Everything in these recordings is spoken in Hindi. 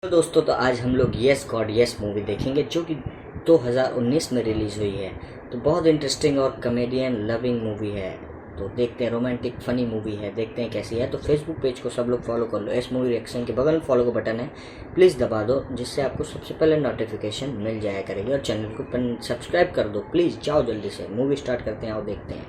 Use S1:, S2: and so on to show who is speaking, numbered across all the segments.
S1: तो दोस्तों, तो आज हम लोग यस गॉड यस मूवी देखेंगे जो कि 2019 में रिलीज़ हुई है। तो बहुत इंटरेस्टिंग और कॉमेडियन लविंग मूवी है। तो देखते हैं, रोमांटिक फनी मूवी है, देखते हैं कैसी है। तो फेसबुक पेज को सब लोग फॉलो कर लो। इस मूवी रिएक्शन के बगल में फॉलो का बटन है, प्लीज़ दबा दो, जिससे आपको सबसे पहले नोटिफिकेशन मिल जाया करेगी। और चैनल को सब्सक्राइब कर दो प्लीज़। जाओ जल्दी से, मूवी स्टार्ट करते हैं और देखते हैं।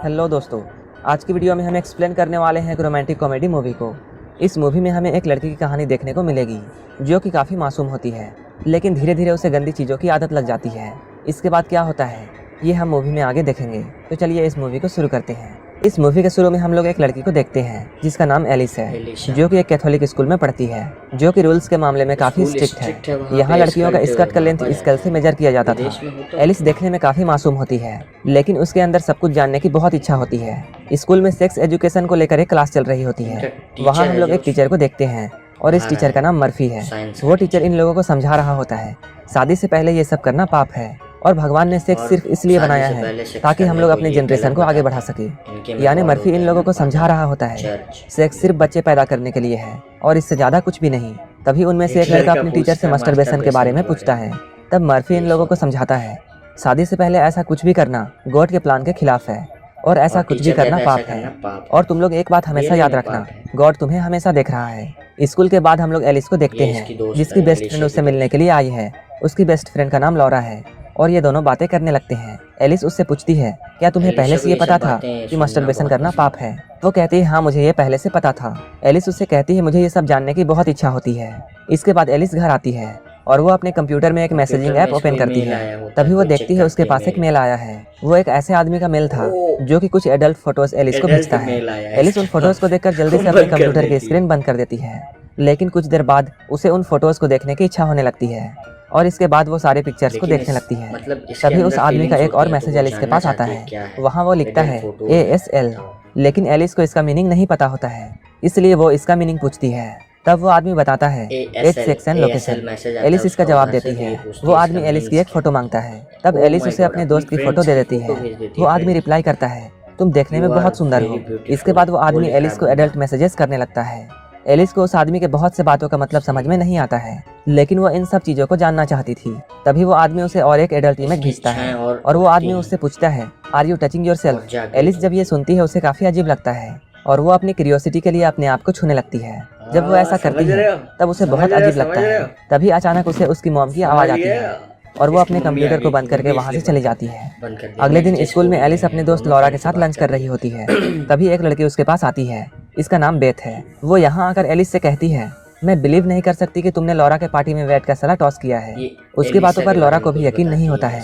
S2: हेलो दोस्तों, आज की वीडियो में हम एक्सप्लेन करने वाले हैं एक रोमांटिक कॉमेडी मूवी को। इस मूवी में हमें एक लड़की की कहानी देखने को मिलेगी जो कि काफ़ी मासूम होती है, लेकिन धीरे धीरे उसे गंदी चीज़ों की आदत लग जाती है। इसके बाद क्या होता है ये हम मूवी में आगे देखेंगे। तो चलिए इस मूवी को शुरू करते हैं। इस मूवी के शुरू में हम लोग एक लड़की को देखते हैं जिसका नाम एलिस है, जो कि एक कैथोलिक स्कूल में पढ़ती है, जो कि रूल्स के मामले में काफ़ी स्ट्रिक्ट है। यहाँ लड़कियों का स्कर्ट का लेंथ स्केल से मेजर किया जाता था। एलिस देखने में काफ़ी मासूम होती है, लेकिन उसके अंदर सब कुछ जानने की बहुत इच्छा होती है। स्कूल में सेक्स एजुकेशन को लेकर एक क्लास चल रही होती है। वहाँ हम लोग एक टीचर को देखते हैं और इस टीचर का नाम मर्फी है। वो टीचर इन लोगों को समझा रहा होता है शादी से पहले ये सब करना पाप है और भगवान ने सेक्स सिर्फ इसलिए बनाया है ताकि हम लोग अपनी जनरेशन को आगे बढ़ा सके। यानी मर्फी इन लोगों को समझा रहा होता है सेक्स सिर्फ बच्चे पैदा करने के लिए है और इससे ज्यादा कुछ भी नहीं। तभी उनमें से एक लड़का अपने टीचर से मास्टरबेशन के बारे में पूछता है। तब मर्फी इन लोगों को समझाता है शादी से पहले ऐसा कुछ भी करना गॉड के प्लान के खिलाफ है और ऐसा कुछ भी करना पाप है। और तुम लोग एक बात हमेशा याद रखना, गॉड तुम्हें हमेशा देख रहा है। स्कूल के बाद हम लोग एलिस को देखते हैं जिसकी बेस्ट फ्रेंड उससे मिलने के लिए आई है। उसकी बेस्ट फ्रेंड का नाम लॉरा है और ये दोनों बातें करने लगते हैं। एलिस उससे पूछती है क्या तुम्हें पहले से ये पता था कि मास्टरबेशन करना पाप है? वो कहती है हाँ मुझे ये पहले से पता था। एलिस उससे कहती है मुझे ये सब जानने की बहुत इच्छा होती है। इसके बाद एलिस घर आती है और वो अपने कंप्यूटर में एक मैसेजिंग ऐप ओपन करती है। तभी वो देखती है उसके पास एक मेल आया है। वो एक ऐसे आदमी का मेल था जो कि कुछ एडल्ट फोटोज एलिस को भेजता है। एलिस उन फोटोज को देखकर जल्दी से अपने कंप्यूटर की स्क्रीन बंद कर देती है, लेकिन कुछ देर बाद उसे उन फोटोज को देखने की इच्छा होने लगती है और इसके बाद वो सारे पिक्चर्स को देखने लगती है। तभी उस आदमी का एक और मैसेज एलिस के पास आता है। वहाँ वो लिखता है ASL, लेकिन एलिस को इसका मीनिंग नहीं पता होता है, इसलिए वो इसका मीनिंग पूछती है। तब वो आदमी बताता है एज सेक्शन लोकेशन। एलिस इसका जवाब देती है। वो आदमी एलिस की एक फोटो मांगता है। तब एलिस उसे अपने दोस्त की फोटो दे देती है। वो आदमी रिप्लाई करता है तुम देखने में बहुत सुंदर हो। इसके बाद वो आदमी एलिस को एडल्ट मैसेजेस करने लगता है। एलिस को उस आदमी के बहुत से बातों का मतलब समझ में नहीं आता है, लेकिन वो इन सब चीजों को जानना चाहती थी। तभी वो आदमी उसे और एक एडल्ट इमेज भेजता है और वो आदमी उससे पूछता है are you touching yourself? Alice जब ये सुनती है उसे काफी अजीब लगता है और वो अपनी क्यूरियोसिटी के लिए अपने आप को छूने लगती है। जब वो ऐसा करती है तब उसे बहुत अजीब लगता है। तभी अचानक उसे उसकी मॉम की आवाज आती है और वो अपने कंप्यूटर को बंद करके वहाँ से चली जाती है। अगले दिन स्कूल में एलिस अपने दोस्त लॉरा के साथ लंच कर रही होती है। तभी एक लड़की उसके पास आती है, इसका नाम बेथ है। वो यहाँ आकर एलिस से कहती है मैं बिलीव नहीं कर सकती कि तुमने लॉरा के पार्टी में वेट का सला टॉस किया है। उसकी बातों पर लॉरा को भी यकीन नहीं होता है।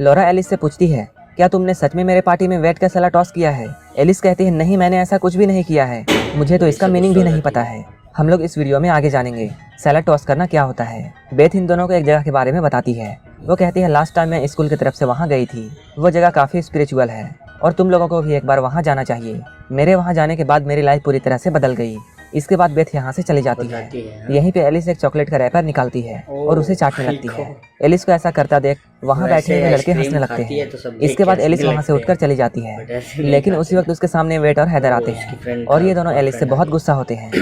S2: लॉरा एलिस से पूछती है क्या तुमने सच में मेरे पार्टी में वेट का सला टॉस किया है? एलिस कहती है नहीं, मैंने ऐसा कुछ भी नहीं किया है, मुझे तो इसका मीनिंग भी नहीं पता है। हम लोग इस वीडियो में आगे जानेंगे सैलड टॉस करना क्या होता है। बेथ इन दोनों को एक जगह के बारे में बताती है। वो कहती है लास्ट टाइम मैं स्कूल की तरफ से वहाँ गई थी। वो जगह काफ़ी स्पिरिचुअल है और तुम लोगों को भी एक बार वहाँ जाना चाहिए। मेरे वहाँ जाने के बाद मेरी लाइफ पूरी तरह से बदल गई। इसके बाद बेथ यहाँ से चली जाती है। यहीं पे एलिस एक चॉकलेट का रैपर निकालती है और उसे चाटने लगती है। एलिस को ऐसा करता देख वहाँ बैठे हुए लड़के हंसने लगते हैं। इसके बाद एलिस वहाँ से उठकर चली जाती है, लेकिन उसी वक्त उसके सामने वेट और हैदर आते हैं और ये दोनों एलिस से बहुत गुस्सा होते हैं।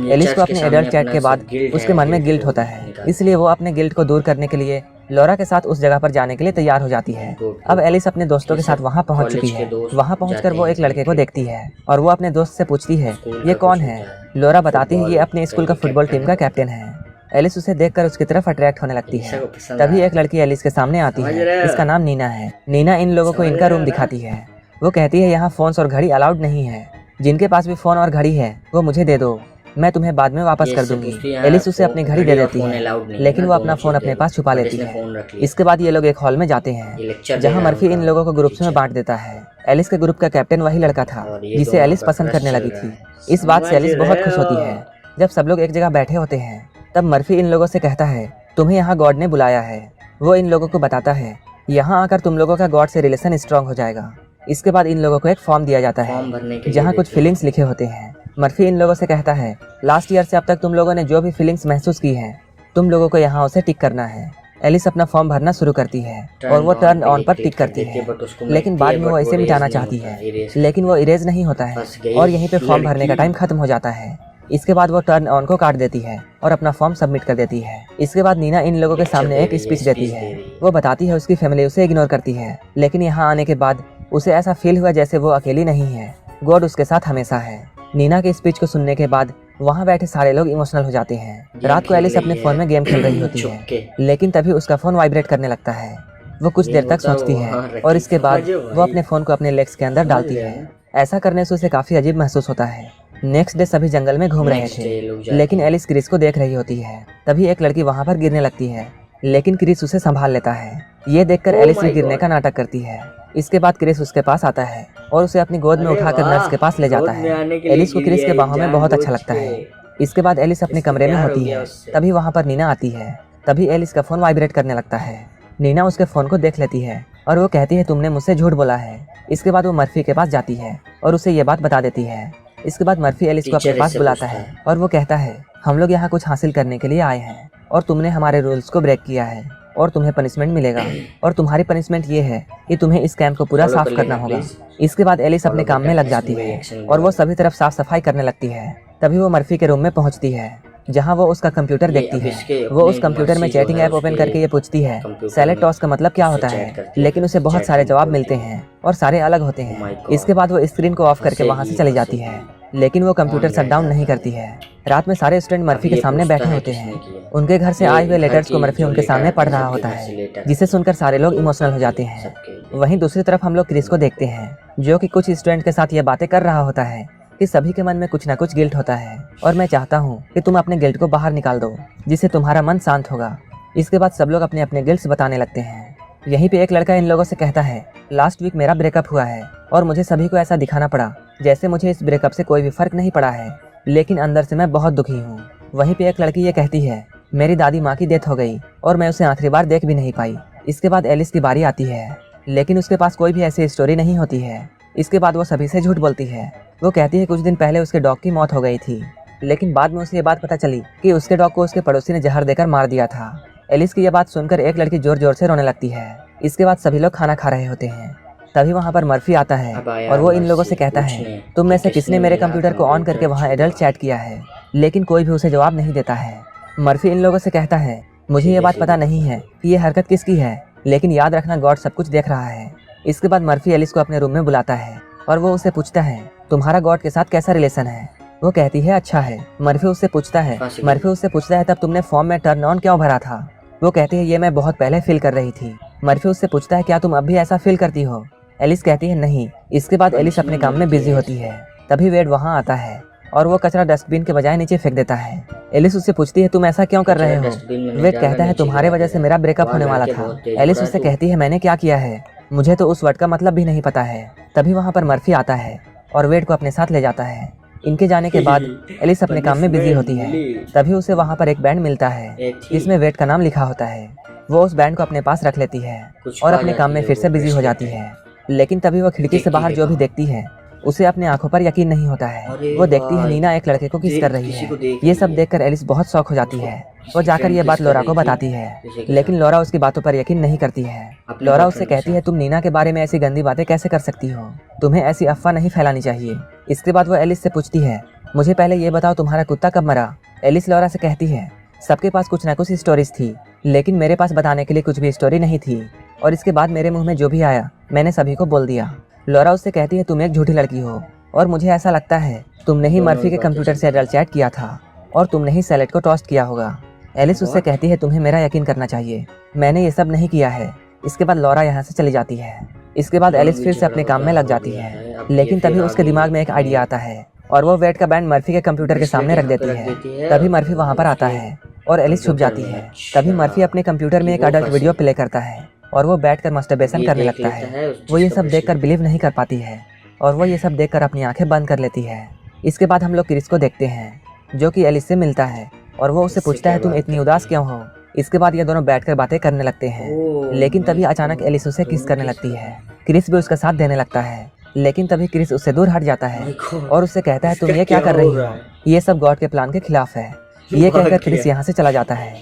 S2: एलिस को अपने एडल्ट चैट के बाद उसके मन में गिल्ट होता है, इसलिए वो अपने गिल्ट को दूर करने के लिए लॉरा के साथ उस जगह पर जाने के लिए तैयार हो जाती है। अब एलिस अपने दोस्तों के साथ वहाँ पहुँच चुकी है। वहाँ पहुँचकर वो एक लड़के को देखती है और वो अपने दोस्त से पूछती है ये कौन है? लॉरा बताती है ये अपने स्कूल का फुटबॉल टीम का कैप्टन है। एलिस उसे देखकर उसकी तरफ अट्रैक्ट होने लगती है। तभी एक लड़की एलिस के सामने आती है, इसका नाम नीना है। नीना इन लोगों को इनका रूम दिखाती है। वो कहती है यहाँ फोन्स और घड़ी अलाउड नहीं है, जिनके पास भी फोन और घड़ी है वो मुझे दे दो, मैं तुम्हें बाद में वापस कर दूंगी। एलिस उसे अपनी घड़ी दे देती है, लेकिन वो अपना फोन अपने पास छुपा लेती है। इसके बाद ये लोग एक हॉल में जाते हैं जहाँ मर्फी इन लोगों को ग्रुप्स में बांट देता है। एलिस के ग्रुप का कैप्टन वही लड़का था जिसे एलिस पसंद करने लगी थी। इस बात से एलिस बहुत खुश होती है। जब सब लोग एक जगह बैठे होते हैं तब मर्फी इन लोगों से कहता है तुम्हें यहाँ गॉड ने बुलाया है। वो इन लोगों को बताता है यहाँ आकर तुम लोगों का गॉड से रिलेशन स्ट्रांग हो जाएगा। इसके बाद इन लोगों को एक फॉर्म दिया जाता है जहाँ कुछ फीलिंग्स लिखे होते हैं। मर्फी इन लोगों से कहता है लास्ट ईयर से अब तक तुम लोगों ने जो भी फीलिंग्स महसूस की हैं तुम लोगों को यहाँ उसे टिक करना है। एलिस अपना फॉर्म भरना शुरू करती है और वो टर्न ऑन पर टिक करती है, लेकिन बाद में वो इसे मिटाना चाहती है, लेकिन वो इरेज नहीं होता है और यहीं पे फॉर्म भरने का टाइम खत्म हो जाता है। इसके बाद वो टर्न ऑन को काट देती है और अपना फॉर्म सबमिट कर देती है। इसके बाद नीना इन लोगों के सामने एक स्पीच देती है। वो बताती है उसकी फैमिली उसे इग्नोर करती है, लेकिन यहाँ आने के बाद उसे ऐसा फील हुआ जैसे वो अकेली नहीं है, गॉड उसके साथ हमेशा है। नीना के स्पीच को सुनने के बाद वहाँ बैठे सारे लोग इमोशनल हो जाते हैं। रात को एलिस अपने फोन में गेम खेल रही होती है, लेकिन तभी उसका फोन वाइब्रेट करने लगता है। वो कुछ देर तक सोचती है और इसके बाद वो अपने फोन को अपने लेग्स के अंदर डालती है। ऐसा करने से उसे काफी अजीब महसूस होता है। नेक्स्ट डे सभी जंगल में घूम रहे थे, लेकिन एलिस क्रिस को देख रही होती है। तभी एक लड़की वहाँ पर गिरने लगती है, लेकिन क्रिस उसे संभाल लेता है। ये देखकर एलिस भी गिरने का नाटक करती है। इसके बाद क्रिस उसके पास आता है और उसे अपनी गोद में उठाकर नर्स के पास ले जाता है। एलिस को क्रिस के बाहों में बहुत अच्छा लगता है। इसके बाद एलिस अपने कमरे में होती है, तभी वहाँ पर नीना आती है। तभी एलिस का फोन वाइब्रेट करने लगता है। नीना उसके फोन को देख लेती है और वो कहती है तुमने मुझसे झूठ बोला है। इसके बाद वो मर्फी के पास जाती है और उसे ये बात बता देती है। इसके बाद मर्फी एलिस को अपने पास बुलाता है और वो कहता है हम लोग यहाँ कुछ हासिल करने के लिए आए हैं और तुमने हमारे रूल्स को ब्रेक किया है और तुम्हें पनिशमेंट मिलेगा, और तुम्हारी पनिशमेंट ये है कि तुम्हें इस कैंप को पूरा साफ करना होगा। इसके बाद एलिस अपने काम में लग जाती है और वो सभी तरफ साफ सफाई करने लगती है। तभी वो मर्फी के रूम में पहुंचती है, जहां वो उसका कंप्यूटर देखती है। वो उस कंप्यूटर में चैटिंग ऐप ओपन करके ये पूछती है सैलेड टॉस का मतलब क्या होता है, लेकिन उसे बहुत सारे जवाब मिलते हैं और सारे अलग होते हैं। इसके बाद वो स्क्रीन को ऑफ करके वहां से चली जाती है, लेकिन वो कंप्यूटर शट डाउन नहीं करती है। रात में सारे स्टूडेंट मर्फी के सामने बैठे होते हैं। उनके घर से आए हुए लेटर्स को मर्फी उनके सामने पढ़ रहा होता है, जिसे सुनकर सारे लोग इमोशनल हो जाते हैं। वहीं दूसरी तरफ हम लोग क्रिस को देखते हैं, जो कि कुछ स्टूडेंट के साथ ये बातें कर रहा होता है कि सभी के मन में कुछ ना कुछ गिल्ट होता है और मैं चाहता हूँ कि तुम अपने गिल्ट को बाहर निकाल दो, जिससे तुम्हारा मन शांत होगा। इसके बाद सब लोग अपने अपने गिल्ट्स बताने लगते हैं। यहीं पे एक लड़का इन लोगों से कहता है लास्ट वीक मेरा ब्रेकअप हुआ है और मुझे सभी को ऐसा दिखाना पड़ा जैसे मुझे इस ब्रेकअप से कोई भी फर्क नहीं पड़ा है, लेकिन अंदर से मैं बहुत दुखी हूँ। वहीं पे एक लड़की ये कहती है मेरी दादी माँ की डेथ हो गई और मैं उसे आखिरी बार देख भी नहीं पाई। इसके बाद एलिस की बारी आती है, लेकिन उसके पास कोई भी ऐसी स्टोरी नहीं होती है। इसके बाद वो सभी से झूठ बोलती है। वो कहती है कुछ दिन पहले उसके डॉग की मौत हो गई थी, लेकिन बाद में उसे ये बात पता चली कि उसके डॉग को उसके पड़ोसी ने जहर देकर मार दिया था। एलिस की यह बात सुनकर एक लड़की जोर जोर से रोने लगती है। इसके बाद सभी लोग खाना खा रहे होते हैं। तभी वहाँ पर मर्फी आता है और वो इन लोगों से कहता है तुम में से किसने मेरे कंप्यूटर को ऑन करके वहाँ एडल्ट चैट किया है, लेकिन कोई भी उसे जवाब नहीं देता है। मर्फी इन लोगों से कहता है मुझे ये बात पता नहीं है कि ये हरकत किसकी है, लेकिन याद रखना गॉड सब कुछ देख रहा है। इसके बाद मर्फी एलिस को अपने रूम में बुलाता है और वो उसे पूछता है तुम्हारा गॉड के साथ कैसा रिलेशन है। वो कहती है अच्छा है। मर्फी उससे पूछता है तब तुमने फॉर्म में टर्न ऑन क्यों भरा था। वो कहती है ये मैं बहुत पहले फील कर रही थी। मर्फी उससे पूछता है क्या तुम अब भी ऐसा फील करती हो। एलिस कहती है नहीं। इसके बाद एलिस अपने काम में बिजी होती है। तभी वेड वहाँ आता है और वो कचरा डस्टबिन के बजाय नीचे फेंक देता है। एलिस उससे पूछती है तुम ऐसा क्यों कर रहे हो। वेड कहता है तुम्हारे वजह से मेरा ब्रेकअप होने वाला था। एलिस उससे कहती है मैंने क्या किया है, मुझे तो उस वर्ड का मतलब भी नहीं पता है। तभी वहाँ पर मर्फी आता है और वेड को अपने साथ ले जाता है। इनके जाने के बाद एलिस अपने काम में बिजी होती है। तभी उसे वहाँ पर एक बैंड मिलता है जिसमें वेड का नाम लिखा होता है। वो उस बैंड को अपने पास रख लेती है और अपने काम में फिर से बिजी हो जाती है। लेकिन तभी वो खिड़की से बाहर जो भी देखती है उसे अपने आंखों पर यकीन नहीं होता है। वो देखती है नीना एक लड़के को किस कर रही है। ये सब देखकर एलिस बहुत शौक हो जाती है। वो जाकर ये बात लोरा को बताती है, लेकिन लोरा उसकी बातों पर यकीन नहीं करती है। लोरा उससे कहती है तुम नीना के बारे में ऐसी गंदी बातें कैसे कर सकती हो, तुम्हें ऐसी अफवाह नहीं फैलानी चाहिए। इसके बाद वो एलिस से पूछती है मुझे पहले ये बताओ तुम्हारा कुत्ता कब मरा। एलिस लोरा से कहती है सबके पास कुछ ना कुछ स्टोरीज थी, लेकिन मेरे पास बताने के लिए कुछ भी स्टोरी नहीं थी, और इसके बाद मेरे मुंह में जो भी आया मैंने सभी को बोल दिया। लोरा उससे कहती है तुम एक झूठी लड़की हो और मुझे ऐसा लगता है तुमने ही मर्फी के कंप्यूटर से एडल्ट चैट किया था और तुमने ही सैलेड को टॉस्ट किया होगा। एलिस उससे कहती है तुम्हें मेरा यकीन करना चाहिए, मैंने ये सब नहीं किया है। इसके बाद लोरा यहाँ से चली जाती है। इसके बाद एलिस फिर से अपने काम में लग जाती है, लेकिन तभी उसके दिमाग में एक आइडिया आता है और वो वेट का बैंड मर्फी के कंप्यूटर के सामने रख देती है। तभी मर्फी वहाँ पर आता है और एलिस छुप जाती है। तभी मर्फी अपने कंप्यूटर में एक अडल्ट वीडियो प्ले करता है और वो बैठकर मस्टरबेशन करने लगता है। वो ये सब देखकर बिलीव नहीं कर पाती है और वो ये सब देखकर अपनी आंखें बंद कर लेती है। इसके बाद हम लोग क्रिस को देखते हैं, जो कि एलिस से मिलता है और वो उससे पूछता है तुम इतनी उदास क्यों हो। इसके बाद ये दोनों बैठकर बातें करने लगते हैं, लेकिन तभी अचानक एलिस उसे किस करने लगती है। क्रिस भी उसका साथ देने लगता है, लेकिन तभी क्रिस उससे दूर हट जाता है और उससे कहता है तुम ये क्या कर रही हो, ये सब गॉड के प्लान के खिलाफ है। ये कहकर क्रिस यहाँ से चला जाता है।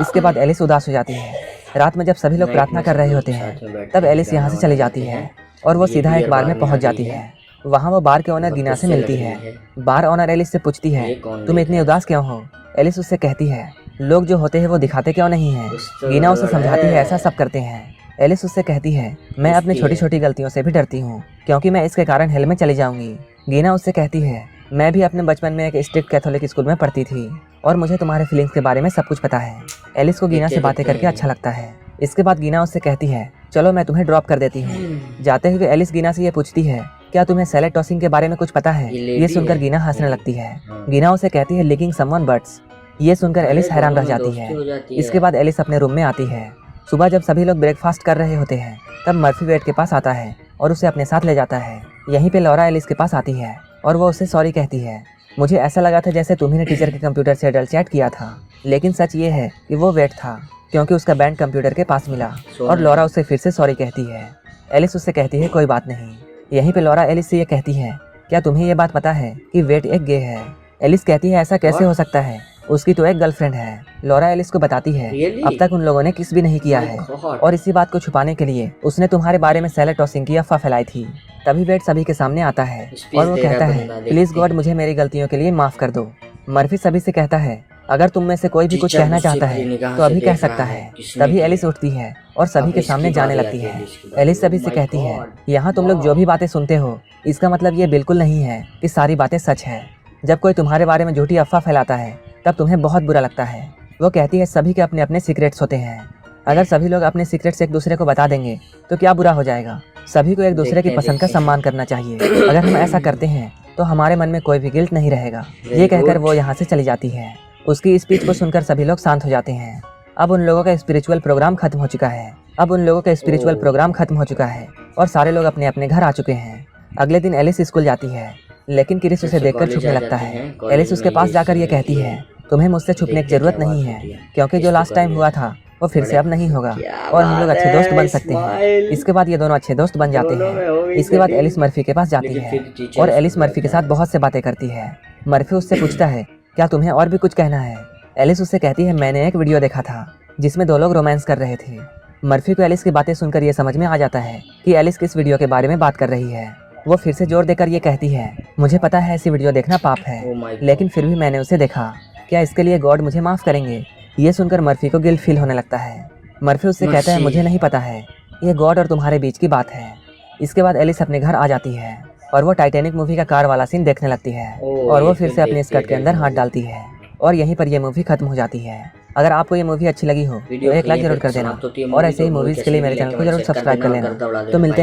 S2: इसके बाद एलिस उदास हो जाती है। रात में जब सभी लोग प्रार्थना कर रहे होते हैं तब एलिस यहाँ से चली जाती है और वो सीधा एक बार में पहुँच जाती है। वहाँ वो बार के ओनर
S1: बहुत
S2: गीना से
S1: गुस्से
S2: मिलती
S1: लग
S2: है।
S1: रही है।
S2: बार ओनर एलिस से पूछती है,
S1: ये कौन
S2: तुम
S1: लेट
S2: इतनी
S1: है?
S2: उदास क्यों हो? एलिस उससे कहती है, लोग जो होते हैं वो दिखाते क्यों नहीं हैं।
S1: कुछ तो
S2: गीना उसे
S1: गड़बड़
S2: समझाती है,
S1: है।
S2: ऐसा सब करते हैं। एलिस उससे कहती है, मैं अपनी
S1: पूछती
S2: छोटी
S1: है।
S2: छोटी गलतियों से भी डरती हूँ, क्योंकि मैं इसके कारण हेल में चली जाऊंगी। गीना उससे कहती है, मैं भी अपने बचपन में एक स्ट्रिक्ट कैथोलिक स्कूल में पढ़ती थी और मुझे तुम्हारे फीलिंग्स के बारे में सब कुछ पता है। एलिस को गीना से बातें करके अच्छा लगता है। इसके बाद गीना उससे कहती है, चलो मैं तुम्हें ड्रॉप कर देती हूँ। जाते हुए एलिस गीना से ये पूछती है, क्या तुम्हें सैलेड टॉसिंग के बारे में कुछ पता है?
S1: ये
S2: ये
S1: लेडी
S2: सुनकर
S1: है।
S2: गीना हंसने लगती है।
S1: हाँ।
S2: गीना उसे कहती है, लिकिंग समवन बट्स। ये सुनकर
S1: अरे
S2: एलिस हैरान
S1: दोनों
S2: रह
S1: में
S2: जाती
S1: दोस्ती
S2: है।
S1: हो जाती
S2: इसके
S1: है।
S2: बाद एलिस अपने रूम में आती है। सुबह जब सभी लोग ब्रेकफास्ट कर रहे होते हैं तब मर्फी वेट के पास आता है और उसे अपने साथ ले जाता है। यहीं पे लॉरा एलिस के पास आती है और वो उसे सॉरी कहती है। मुझे ऐसा लगा था जैसे तुम्ही ने टीचर के कंप्यूटर से अडल्ट चैट किया था, लेकिन सच ये है कि वो वेट था, क्योंकि उसका बैंड कंप्यूटर के पास मिला। और लॉरा उससे फिर से सॉरी कहती है। एलिस उससे कहती है, कोई बात नहीं। यहीं पे लॉरा एलिस से ये कहती है, क्या तुम्हें ये बात पता है कि वेट एक गे है? एलिस कहती है, ऐसा कैसे हो सकता है, उसकी तो एक गर्लफ्रेंड है। लॉरा एलिस को बताती है,
S1: Really?
S2: अब तक उन लोगों ने किस भी नहीं किया
S1: My
S2: है
S1: God.
S2: और इसी बात को छुपाने के लिए उसने तुम्हारे बारे में सैलेड टॉसिंग की अफवाह फैलाई थी। तभी वेट सभी के सामने आता है
S1: Speech
S2: और वो
S1: दे रहा
S2: कहता
S1: है
S2: है,
S1: बंदा,
S2: प्लीज
S1: देखते
S2: गॉड मुझे मेरी गलतियों के लिए माफ कर दो। मर्फी सभी से कहता है, अगर तुम में से कोई भी कुछ
S1: टीचर
S2: कहना
S1: मुझसे
S2: चाहता
S1: भरी
S2: है
S1: निगाह
S2: तो
S1: से
S2: अभी कह
S1: देख रहा
S2: सकता
S1: है,
S2: है।
S1: किसने
S2: तभी
S1: किया?
S2: एलिस उठती है और सभी
S1: अब
S2: के
S1: इसकी
S2: सामने जाने
S1: बारी
S2: लगती
S1: आती
S2: है।
S1: एलिस की बारी।
S2: एलिस सभी
S1: Oh
S2: से
S1: my
S2: कहती है,
S1: God.
S2: यहाँ तुम लोग जो भी बातें सुनते हो इसका मतलब ये बिल्कुल नहीं है कि सारी बातें सच है। जब कोई तुम्हारे बारे में झूठी अफवाह फैलाता है तब तुम्हें बहुत बुरा लगता है। वो कहती है, सभी के अपने अपने सीक्रेट्स होते हैं। अगर सभी लोग अपने सीक्रेट्स एक दूसरे को बता देंगे तो क्या बुरा हो जाएगा? सभी को एक दूसरे की पसंद का सम्मान करना चाहिए। अगर हम ऐसा करते हैं तो हमारे मन में कोई भी गिल्ट नहीं रहेगा। ये कहकर वो यहाँ से चली जाती है। उसकी स्पीच को सुनकर सभी लोग शांत हो जाते हैं। अब उन लोगों का स्पिरिचुअल प्रोग्राम खत्म हो चुका है और सारे लोग अपने अपने घर आ चुके हैं। अगले दिन एलिस स्कूल जाती है, लेकिन क्रिस उसे देखकर छुपने लगता है। एलिस उसके पास जाकर ये कहती है, तुम्हें मुझसे छुपने की जरूरत नहीं है, क्योंकि जो लास्ट टाइम हुआ था वो फिर से अब नहीं होगा और हम लोग अच्छे दोस्त बन सकते हैं। इसके बाद ये दोनों अच्छे दोस्त बन जाते हैं। इसके बाद एलिस मर्फी के पास जाती है और एलिस मर्फी के साथ बहुत से बातें करती है। मर्फी उससे पूछता है, क्या तुम्हें और भी कुछ कहना है? एलिस उससे कहती है, मैंने एक वीडियो देखा था जिसमें दो लोग रोमांस कर रहे थे। मर्फी को एलिस की बातें सुनकर ये समझ में आ जाता है कि एलिस किस वीडियो के बारे में बात कर रही है। वो फिर से जोर देकर ये कहती है, मुझे पता है ऐसी वीडियो देखना पाप
S1: Oh my
S2: है,
S1: God.
S2: लेकिन फिर भी मैंने उसे देखा। क्या इसके लिए गॉड मुझे माफ करेंगे? ये सुनकर मर्फी को गिल्ट फील होने लगता है। मर्फी उससे कहता है, मुझे नहीं पता है, ये गॉड और तुम्हारे बीच की बात है। इसके बाद एलिस अपने घर आ जाती है और वो टाइटैनिक मूवी का कार वाला सीन देखने लगती है और वो फिर से अपने स्कर्ट के अंदर हाथ डालती है और यहीं पर ये मूवी खत्म हो जाती है। अगर आपको ये मूवी अच्छी लगी हो तो एक लाइक जरूर कर देना और ऐसे ही मूवीज के लिए मेरे चैनल को जरूर सब्सक्राइब कर लेना। तो मिलते हैं